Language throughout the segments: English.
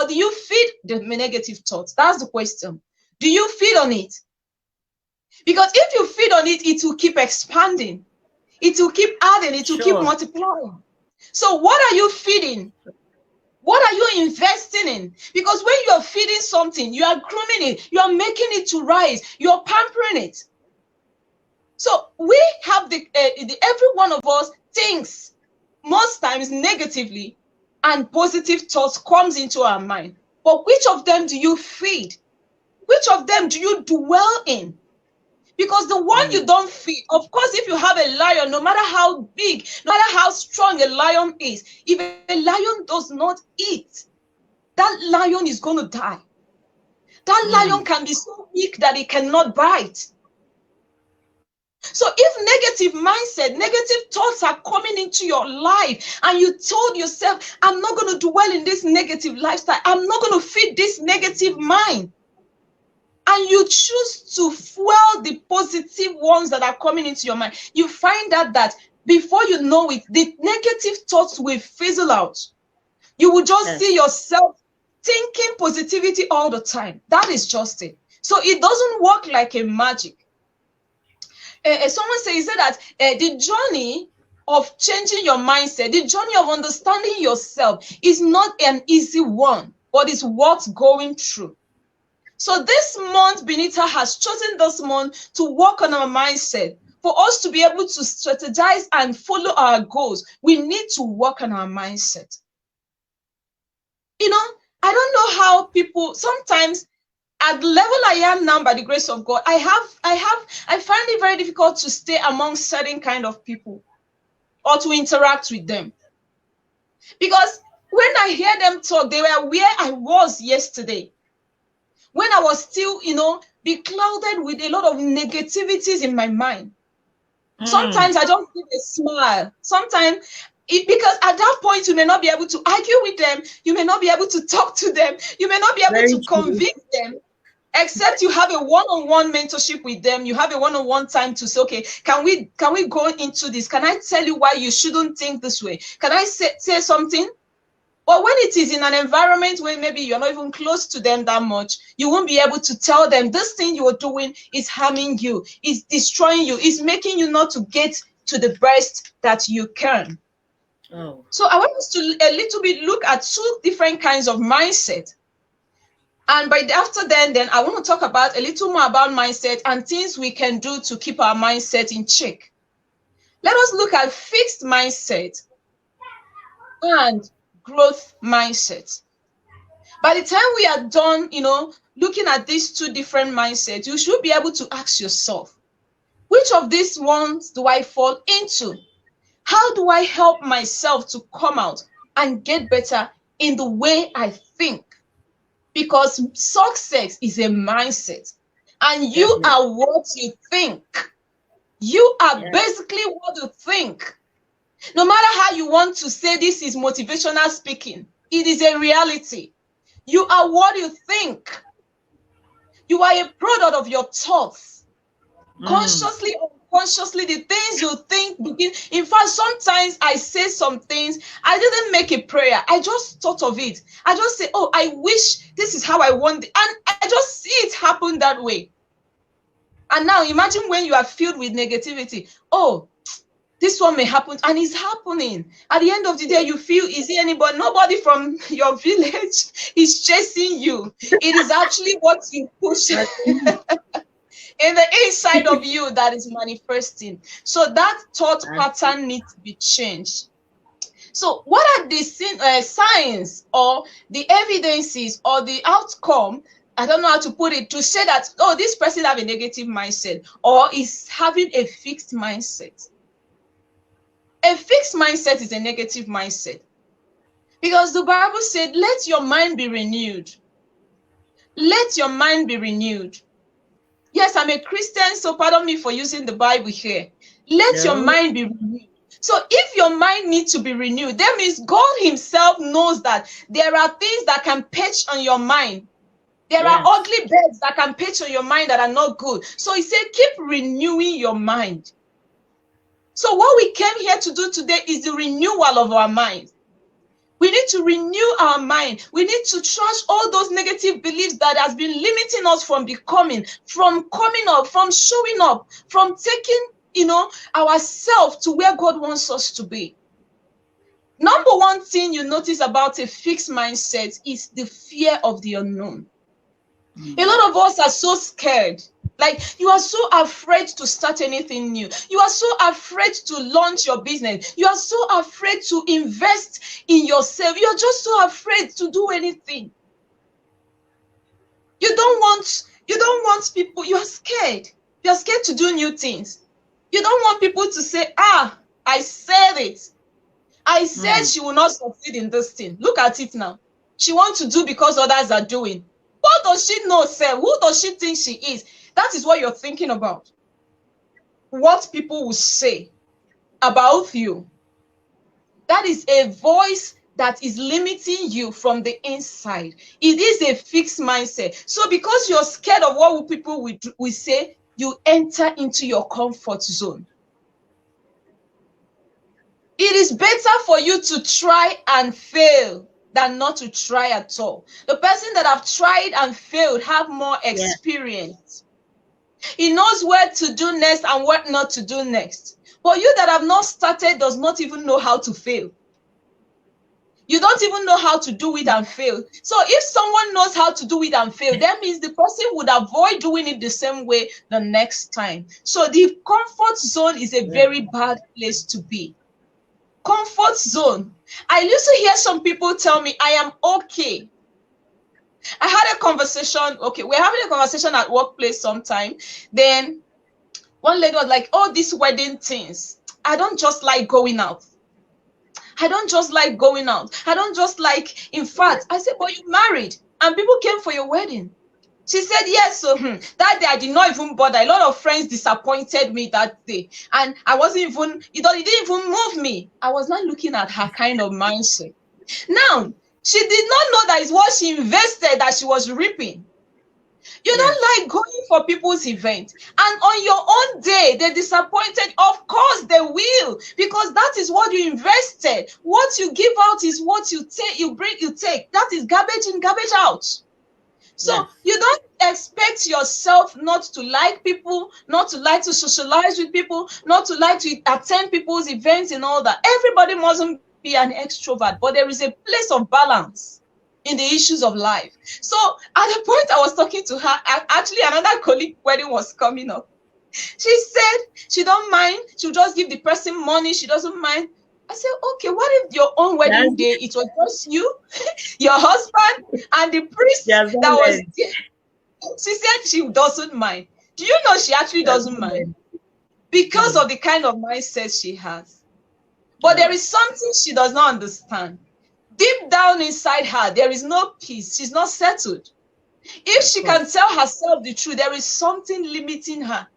do you feed the negative thoughts? That's the question. Do you feed on it? Because if you feed on it, it will keep expanding. It will keep adding. It will keep multiplying. So what are you feeding? What are you investing in? Because when you are feeding something, you are grooming it. You are making it to rise. You are pampering it. So we have every one of us thinks most times negatively, and positive thoughts comes into our mind. But which of them do you feed? Which of them do you dwell in? Because the one you don't feed, of course, if you have a lion, no matter how big, no matter how strong a lion is, if a lion does not eat, that lion is going to die. That lion can be so weak that it cannot bite. So if negative mindset, negative thoughts are coming into your life, and you told yourself, I'm not going to dwell in this negative lifestyle, I'm not going to feed this negative mind, and you choose to fuel the positive ones that are coming into your mind, you find out that before you know it, the negative thoughts will fizzle out. You will just see yourself thinking positivity all the time. That is just it. So it doesn't work like a magic. Someone said that the journey of changing your mindset, the journey of understanding yourself is not an easy one, but it's worth going through. So this month, Benita has chosen this month to work on our mindset. For us to be able to strategize and follow our goals, we need to work on our mindset. You know, I don't know how people sometimes, at the level I am now, by the grace of God, I find it very difficult to stay among certain kind of people or to interact with them. Because when I hear them talk, they were where I was yesterday. When I was still, beclouded with a lot of negativities in my mind. Sometimes I just give a smile. Sometimes, because at that point, you may not be able to argue with them. You may not be able to talk to them. You may not be able to convince them, except you have a one-on-one mentorship with them. You have a one-on-one time to say, okay, can we go into this? Can I tell you why you shouldn't think this way? Can I say something? But when it is in an environment where maybe you're not even close to them that much, you won't be able to tell them this thing you're doing is harming you, is destroying you, is making you not to get to the best that you can. So I want us to a little bit look at two different kinds of mindset. And after then I want to talk about a little more about mindset and things we can do to keep our mindset in check. Let us look at fixed mindset and growth mindset. By the time we are done, looking at these two different mindsets, you should be able to ask yourself, which of these ones do I fall into? How do I help myself to come out and get better in the way I think? Because success is a mindset, and you are what you think. You are basically what you think. No matter how you want to say this is motivational speaking, it is a reality. You are what you think. You are a product of your thoughts. Consciously or unconsciously, the things you think begin. In fact, sometimes I say some things, I didn't make a prayer. I just thought of it. I just say, oh, I wish this is how I want it. And I just see it happen that way. And now imagine when you are filled with negativity. Oh, this one may happen, and it's happening. At the end of the day, you feel, is there anybody? Nobody from your village is chasing you. It is actually what you push in the inside of you that is manifesting. So that thought pattern needs to be changed. So what are the signs or the evidences or the outcome, I don't know how to put it, to say that, oh, this person have a negative mindset or is having a fixed mindset? A fixed mindset is a negative mindset, because the Bible said, let your mind be renewed. Let your mind be renewed. Yes, I'm a Christian, so pardon me for using the Bible here. Let your mind be renewed. So if your mind needs to be renewed, that means God himself knows that there are things that can perch on your mind. There are ugly birds that can perch on your mind that are not good. So he said, keep renewing your mind. So what we came here to do today is the renewal of our mind. We need to renew our mind. We need to trash all those negative beliefs that has been limiting us from becoming, from coming up, from showing up, from taking, ourselves to where God wants us to be. Number one thing you notice about a fixed mindset is the fear of the unknown. A lot of us are so scared. Like, you are so afraid to start anything new. You are so afraid to launch your business. You are so afraid to invest in yourself. You are just so afraid to do anything. You don't want people. You are scared. You are scared to do new things. You don't want people to say, I said it. I said she will not succeed in this thing. Look at it now. She wants to do because others are doing. What does she know, sir? Who does she think she is? That is what you're thinking about. What people will say about you. That is a voice that is limiting you from the inside. It is a fixed mindset. So because you're scared of what people will say, you enter into your comfort zone. It is better for you to try and fail than not to try at all. The person that have tried and failed have more experience. He knows where to do next and what not to do next. But you that have not started does not even know how to fail. You don't even know how to do it and fail. So if someone knows how to do it and fail, that means the person would avoid doing it the same way the next time. So the comfort zone is a very bad place to be. Comfort zone. I used to hear some people tell me, I am okay. I had a conversation. Okay, we're having a conversation at workplace sometime. Then one lady was like, oh, these wedding things. I don't just like going out. I don't just like going out. I don't just like, in fact, I said, but you married and people came for your wedding. She said, yes, so that day I did not even bother. A lot of friends disappointed me that day. And I wasn't even, it didn't even move me. I was not looking at her kind of mindset. Now, she did not know that it's what she invested that she was reaping. You don't like going for people's event. And on your own day, they're disappointed. Of course they will, because that is what you invested. What you give out is what you take, you bring, you take. That is garbage in, garbage out. So you don't expect yourself not to like people, not to like to socialize with people, not to like to attend people's events and all that. Everybody mustn't be an extrovert, but there is a place of balance in the issues of life. So at the point I was talking to her, actually another colleague wedding was coming up. She said she don't mind. She'll just give the person money. She doesn't mind. I said, okay, what if your own wedding day, it was just you, your husband, and the priest that was there? She said she doesn't mind. Do you know she actually doesn't mind? Because of the kind of mindset she has. But there is something she does not understand. Deep down inside her, there is no peace. She's not settled. If she can tell herself the truth, there is something limiting her.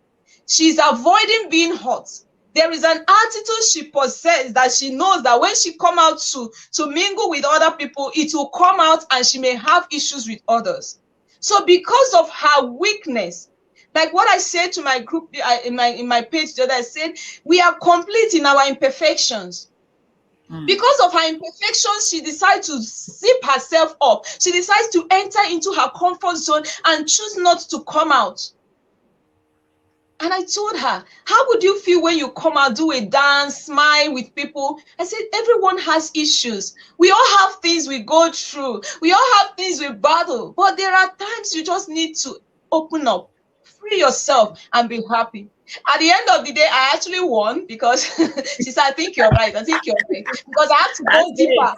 She's avoiding being hurt. There is an attitude she possesses that she knows that when she come out to mingle with other people, it will come out and she may have issues with others. So because of her weakness, like what I said to my group in my page the other, I said, we are complete in our imperfections. Because of her imperfections, she decides to zip herself up. She decides to enter into her comfort zone and choose not to come out. And I told her, how would you feel when you come out, do a dance, smile with people? I said, everyone has issues. We all have things we go through. We all have things we battle. But there are times you just need to open up, free yourself, and be happy. At the end of the day, I actually won because she said, I think you're right. I think you're right. Because I had to go deeper.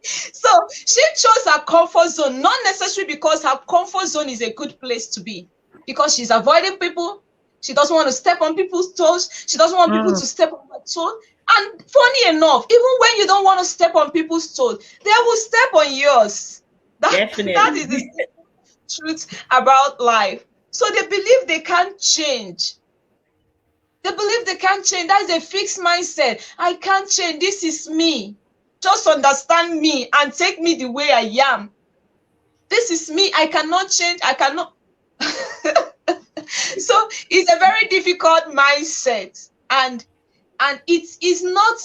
So she chose her comfort zone, not necessarily because her comfort zone is a good place to be. Because she's avoiding people. She doesn't want to step on people's toes. She doesn't want people to step on her toes. And funny enough, even when you don't want to step on people's toes, they will step on yours. That is the truth about life. So they believe they can't change. They believe they can't change. That is a fixed mindset. I can't change. This is me. Just understand me and take me the way I am. This is me. I cannot change. I cannot. So it's a very difficult mindset, and it is not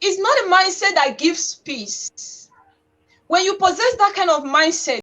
it's not a mindset that gives peace. When you possess that kind of mindset,